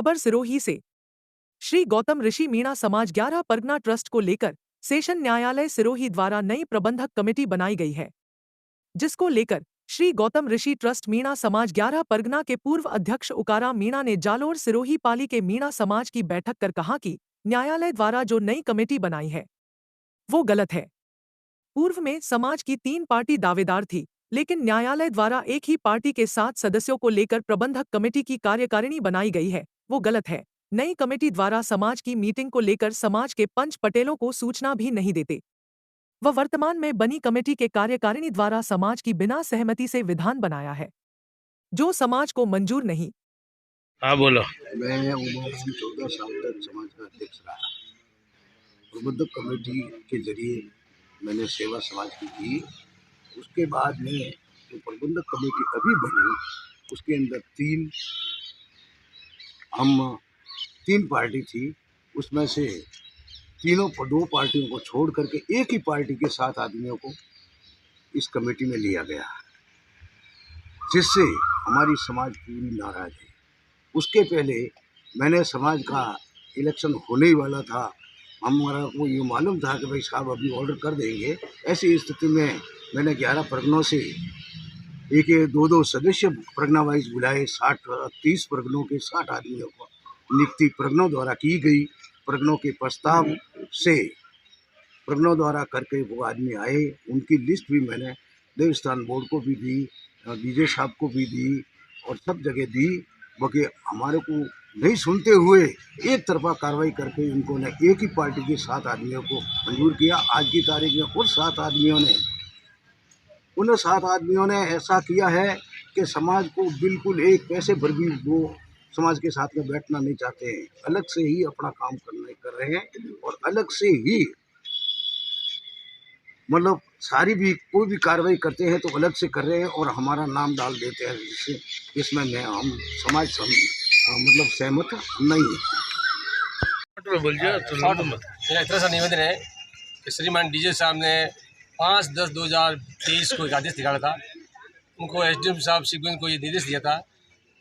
खबर सिरोही से। श्री गौतम ऋषि मीणा समाज 11 परगना ट्रस्ट को लेकर सेशन न्यायालय सिरोही द्वारा नई प्रबंधक कमेटी बनाई गई है, जिसको लेकर श्री गौतम ऋषि ट्रस्ट मीणा समाज 11 परगना के पूर्व अध्यक्ष उकाराम मीणा ने जालोर सिरोही पाली के मीणा समाज की बैठक कर कहा कि न्यायालय द्वारा जो नई कमेटी बनाई है वो गलत है। पूर्व में समाज की 3 पार्टी दावेदार थी, लेकिन न्यायालय द्वारा एक ही पार्टी के 7 सदस्यों को लेकर प्रबंधक कमेटी की कार्यकारिणी बनाई गई है, वो गलत है। नई कमेटी द्वारा समाज की मीटिंग को लेकर समाज के पंच पटेलों को सूचना भी नहीं देते। वह वर्तमान में बनी कमेटी के कार्यकारिणी द्वारा समाज की बिना सहमति से विधान बनाया है, जो समाज को मंजूर नहीं। हाँ बोलो। मैं उम्र से 14 साल तक समाज का अध्यक्ष रहा। प्रबंधक कमेटी के जरिए मैंने सेवा समाज की थी। उसके बाद में जो प्रबंधक कमेटी अभी बनी, उसके अंदर तीन पार्टी थी। उसमें से दो पार्टियों को छोड़ करके एक ही पार्टी के 7 आदमियों को इस कमेटी में लिया गया, जिससे हमारी समाज पूरी नाराज है। उसके पहले मैंने समाज का इलेक्शन होने ही वाला था, हमारा को ये मालूम था कि भाई साहब अभी ऑर्डर कर देंगे। ऐसी स्थिति में मैंने 11 परगनों से एक 2-2 सदस्य परगना वाइज बुलाए। 30 परगनों के 60 आदमियों को नियुक्ति परगनों द्वारा की गई। परगनों के प्रस्ताव से परगनों द्वारा करके वो आदमी आए। उनकी लिस्ट भी मैंने देवस्थान बोर्ड को भी दी, डीजे साहब को भी दी और सब जगह दी। बाकी हमारे को नहीं सुनते हुए एक तरफा कार्रवाई करके इनको ने एक ही पार्टी के 7 आदमियों को मंजूर किया। आज की तारीख में उन 7 आदमियों ने ऐसा किया है कि समाज को बिल्कुल एक पैसे भर भी वो समाज के साथ में बैठना नहीं चाहते हैं। अलग से ही अपना काम कर रहे हैं और अलग से ही मतलब सारी भी कोई भी कार्रवाई करते हैं तो अलग से कर रहे हैं और हमारा नाम डाल देते हैं, जिससे इसमें हम समाज मतलब सहमत नहीं है। मेरा इतना सा निवेदन है कि श्रीमान डीजे साहब ने 5/10/2023 को एक आदेश निकाला था। उनको एसडीएम साहब सीक्वेंस को ये निर्देश दिया था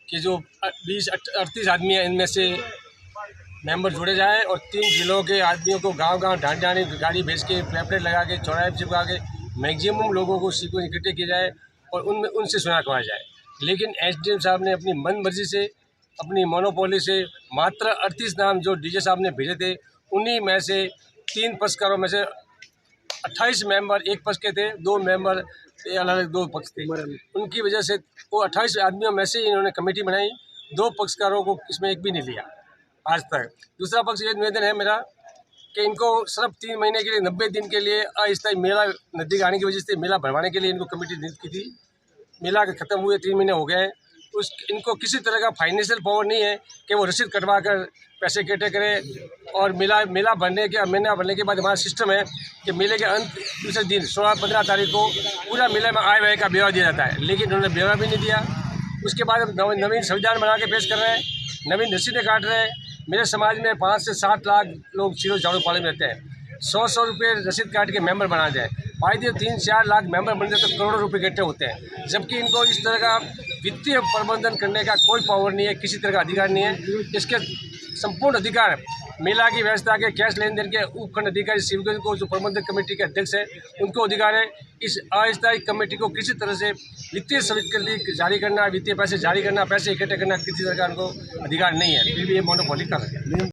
कि जो 38 आदमी हैं इनमें से मेंबर जोड़े जाएं और 3 जिलों के आदमियों को गांव-गांव ढांढानी गाड़ी भेज के पैम्पलेट लगा के चौराहे पर चिपका के मैक्सिमम लोगों को सीक्वेंस इकट्ठे किए जाए और उनसे सुना करवाया जाए। लेकिन एसडीएम साहब ने अपनी मन मर्जी से, अपनी मोनोपोली से मात्र 38 नाम जो डीजे साहब ने भेजे थे, उन्हीं में से 3 पक्षकारों में से 28 मेंबर एक पक्ष के थे, 2 मेंबर अलग अलग 2 पक्ष थे। उनकी वजह से वो 28 आदमियों में से इन्होंने कमेटी बनाई। 2 पक्षकारों को इसमें एक भी नहीं लिया आज तक। दूसरा पक्ष ये निवेदन है मेरा कि इनको सिर्फ 3 महीने के लिए 90 दिन के लिए अस्थायी मेला नजदीक आने की वजह से मेला भरवाने के लिए इनको कमेटी नियुक्त की थी। मेला के ख़त्म हुए 3 महीने हो गए हैं। इनको किसी तरह का फाइनेंशियल पावर नहीं है कि वो रसीद कटवा कर पैसे इकट्ठे करें। और मेला भरने के बाद हमारा सिस्टम है कि मेले के अंत दूसरे दिन 16-15 तारीख को पूरा मेले में आय व्यय का ब्यौरा दिया जाता है, लेकिन उन्होंने ब्यौरा भी नहीं दिया। उसके बाद हम नवीन संविधान बना के पेश कर रहे हैं, नवीन रसीदें काट रहे हैं। मेरे समाज में 5 से 7 लाख लोग सिरोही झाड़ूपाले में रहते हैं। 100 रुपये रसीद काट के मेंबर बना जाए, भाई 3-4 लाख मेंबर बन जाए तो करोड़ों रुपए इकट्ठे होते हैं। जबकि इनको इस तरह का वित्तीय प्रबंधन करने का कोई पावर नहीं है, किसी तरह का अधिकार नहीं है। इसके संपूर्ण अधिकार मेला की व्यवस्था के कैश लेन देन के उपखंड अधिकारी शिवगंज को जो प्रबंधक कमेटी के अध्यक्ष है उनको अधिकार है। इस अस्थायी कमेटी को किसी तरह से वित्तीय स्वीकृति जारी करना, वित्तीय पैसे जारी करना, पैसे इकट्ठे करना किसी तरह का उनको अधिकार नहीं है। फिर भी ये मोनोपोली कर रहे हैं।